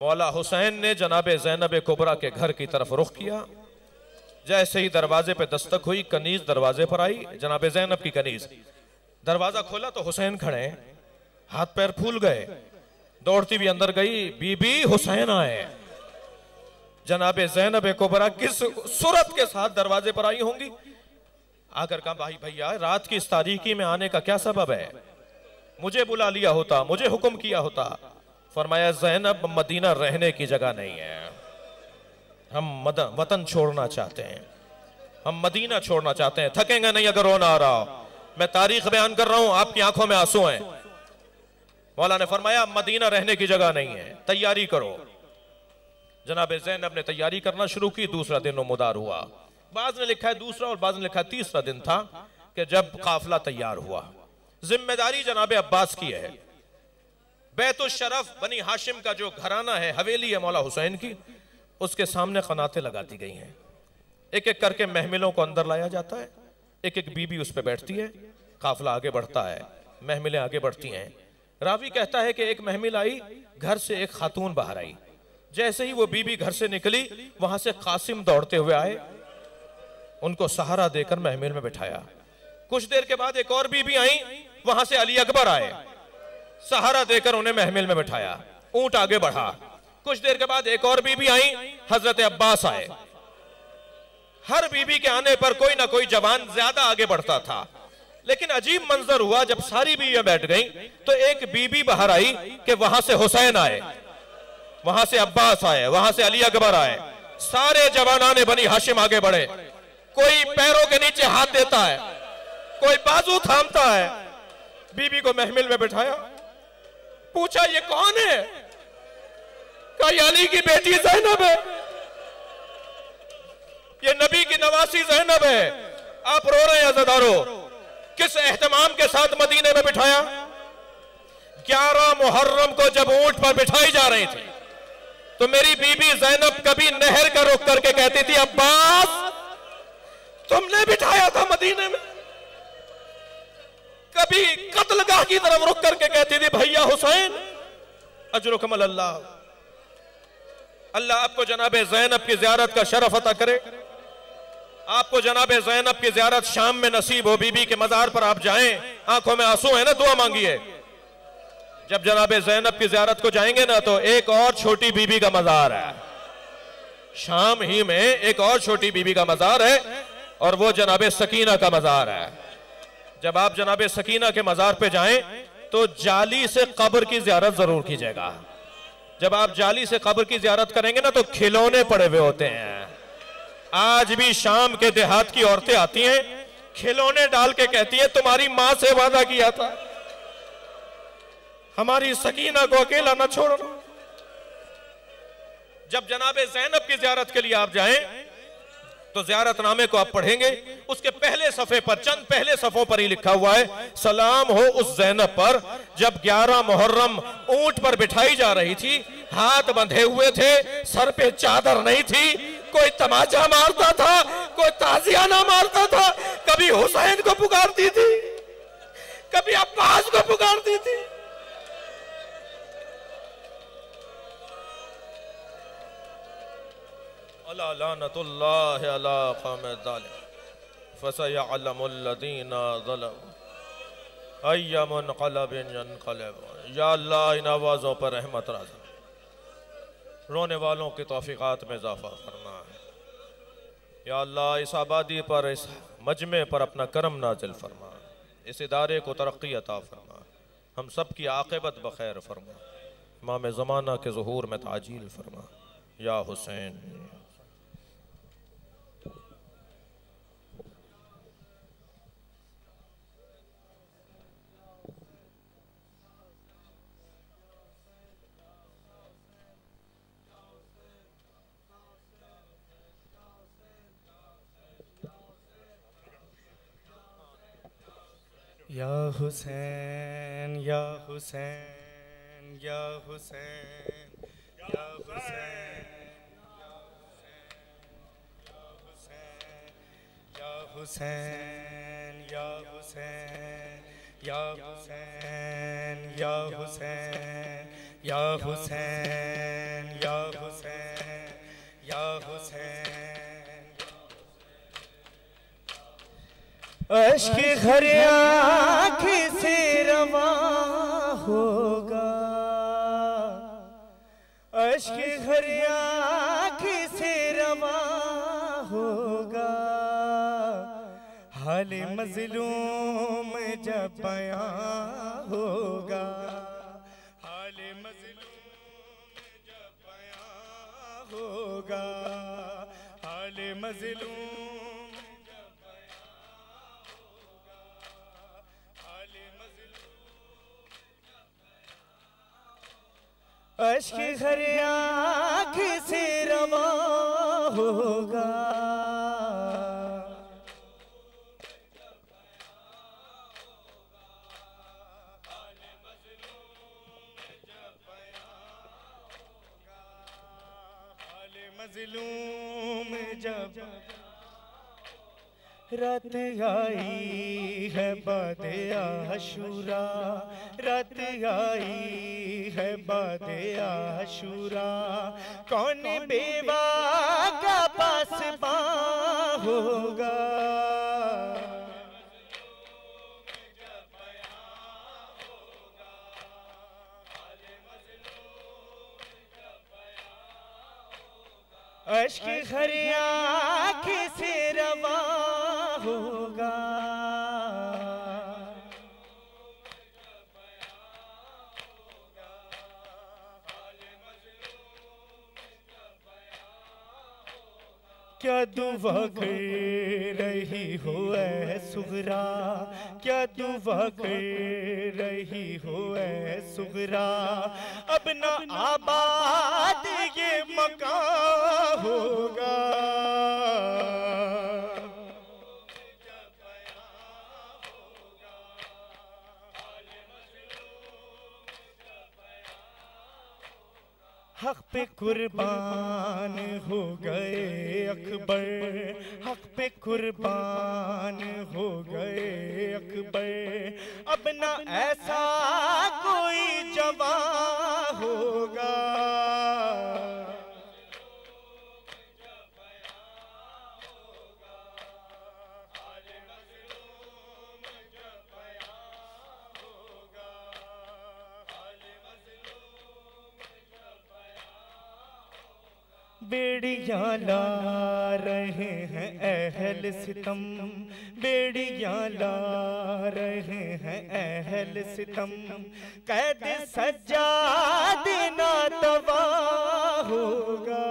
मौला हुसैन ने जनाब ज़ैनब कुबरा के घर की तरफ रुख किया। जैसे ही दरवाजे पे दस्तक हुई, कनीज दरवाजे पर आई, जनाब ज़ैनब की कनीज। दरवाजा खोला तो हुसैन खड़े, हाथ पैर फूल गए, दौड़ती हुई अंदर गई, बीबी हुसैन आए। जनाब ज़ैनब कुबरा किस सूरत के साथ दरवाजे पर आई होंगी? आकर कहा, भाई भैया, रात की इस तारीकी में आने का क्या सबब है? मुझे बुला लिया होता, मुझे हुक्म किया होता। फरमाया, ज़ैनब, मदीना रहने की जगह नहीं है, हम वतन छोड़ना चाहते हैं, हम मदीना छोड़ना चाहते हैं। थकेंगे नहीं अगर रोना आ रहा हो। मैं तारीख बयान कर रहा हूं, आपकी आंखों में आंसू हैं। मौला ने फरमाया, मदीना रहने की जगह नहीं है, तैयारी करो। जनाब ज़ैनब ने तैयारी करना शुरू की। दूसरा दिन मुदार हुआ। बाज़ ने लिखा है दूसरा और बाज़ ने लिखा है तीसरा दिन था कि जब काफिला तैयार हुआ। जिम्मेदारी जनाब अब्बास की है। बैतुल शरफ बनी हाशिम का जो घराना है, हवेली है मौला हुसैन की, उसके सामने कनातें लगा दी गई हैं। एक एक करके महमिलों को अंदर लाया जाता है, एक एक बीबी उस पर बैठती है। काफिला आगे बढ़ता है, महमिलें आगे बढ़ती हैं। रावी कहता है कि एक महमिल आई, घर से एक खातून बाहर आई। जैसे ही वो बीबी घर से निकली, वहां से कासिम दौड़ते हुए आए, उनको सहारा देकर महमिल में बिठाया। कुछ देर के बाद एक और बीबी आई, वहां से अली अकबर आए, सहारा देकर उन्हें महमिल में बिठाया। ऊंट आगे बढ़ा। कुछ देर के बाद एक और बीबी आई, हजरत अब्बास आए। हर बीबी के आने पर कोई ना कोई जवान ज्यादा आगे बढ़ता था। लेकिन अजीब मंजर हुआ, जब सारी बीवियां बैठ गईं, तो एक बीबी बाहर आई कि वहां से हुसैन आए, वहां से अब्बास आए, वहां से अली अकबर आए। सारे जवानाने बनी हाशिम आगे बढ़े। कोई पैरों के नीचे हाथ देता है, कोई बाजू थामता है। बीबी को महमिल में बिठाया, पूछा, ये कौन है? कहा, ये अली की बेटी ज़ैनब है, ये नबी की नवासी ज़ैनब है। आप रो रहे हैं अज़ादारों। किस एहतमाम के साथ मदीने में बिठाया? 11 मुहर्रम को जब ऊंट पर बिठाई जा रही थी, तो मेरी बीबी ज़ैनब कभी नहर का रुख करके कहती थी, अब्बास, तुमने बिठाया था मदीने में। कभी कत्लगाह की तरफ रुख करके कहती थी, भैया हुसैन, अजरुकमल अल्लाह। अल्लाह आपको जनाबे ज़ैनब की ज़ियारत का शरफ अता करे। आपको जनाबे ज़ैनब की ज़ियारत शाम में नसीब हो। बीबी के मज़ार पर आप जाएं, आंखों में आंसू है ना, दुआ मांगिए। जब जनाबे ज़ैनब की ज़ियारत को जाएंगे ना, तो एक और छोटी बीबी का मज़ार है। शाम ही में एक और छोटी बीबी का मज़ार है, और वो जनाबे सकीना का मज़ार है। जब आप जनाबे सकीना के मज़ार पे जाएं, तो जाली से कब्र की ज़ियारत जरूर कीजिएगा। जब आप जाली से कब्र की ज़ियारत करेंगे ना, तो खिलौने पड़े हुए होते हैं। आज भी शाम के देहात की औरतें आती हैं, खिलौने डाल के कहती हैं, तुम्हारी मां से वादा किया था, हमारी सकीना को अकेला न छोड़ना। जब जनाबे ज़ैनब की ज़ियारत के लिए आप जाएं, तो ज़ियारतनामे को आप पढ़ेंगे। उसके पहले सफ़े पर, चंद पहले सफ़ों पर ही लिखा हुआ है, सलाम हो उस ज़ैनब पर जब 11 मुहर्रम ऊंट पर बिठाई जा रही थी, हाथ बंधे हुए थे, सर पे चादर नहीं थी, कोई तमाचा मारता था, कोई ताजियाना मारता था। कभी हुसैन को पुकारती थी, कभी अब्बास को पुकारती थी। अला लानतुल्लाह अला क़ौमिज़ ज़ालिमीन फ़सयअलमुल लज़ीना ज़लमू अय्या मुनक़लबिन यनक़लिबून। या अल्लाह, इन आवाज़ों पर रहमत राज़, रोने वालों की तौफ़ीक़ात में इज़ाफ़ा फरमा। या अल्लाह, इस आबादी पर, इस मजमे पर अपना करम नाज़िल फरमा। इस इदारे को तरक्की अता फरमा। हम सब की आक़िबत बख़ैर फरमा। इमाम ज़माना के ज़ुहूर में ताजील फरमा। या हुसैन। या हुसैन, या हुसैन, या हुसैन, या हुसैन, या हुसैन, या हुसैन, या हुसैन, या हुसैन, या हुसैन, अश्क हर आँखी से रवा होगा, अश्क हर आँखी से रवा होगा, हाल मज़लूम जब बयां होगा, हाल मज़लूम जब बयां होगा, हाल मज़लूम जब बयां होगा, हाल मज़लूम जब बयां, अश्क हर आँख से रवा होगा, मज़लूम जब रात आई है बादे आशूरा, रात आई है बादे आशूरा, कौन बेवा का पासबां होगा, अश्क हर आँख से रवा होगा, क्या दुआ कर रही हो ऐ सुगरा, क्या दुआ कर रही हो ऐ सुगरा, अब न आबाद ये मकान होगा, हक पे कुर्बान हो गए अकबर, हक पे कुर्बान हो गए अकबर, अब न ऐसा कोई जवान होगा, बेड़ियां ला रहे हैं अहल सितम, बेड़ियां ला रहे हैं अहल सितम, कैद सज्जाद ना तवा होगा,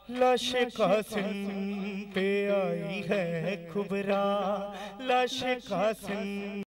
लाश कासिम पे आई है कुबरा, लाश कासिम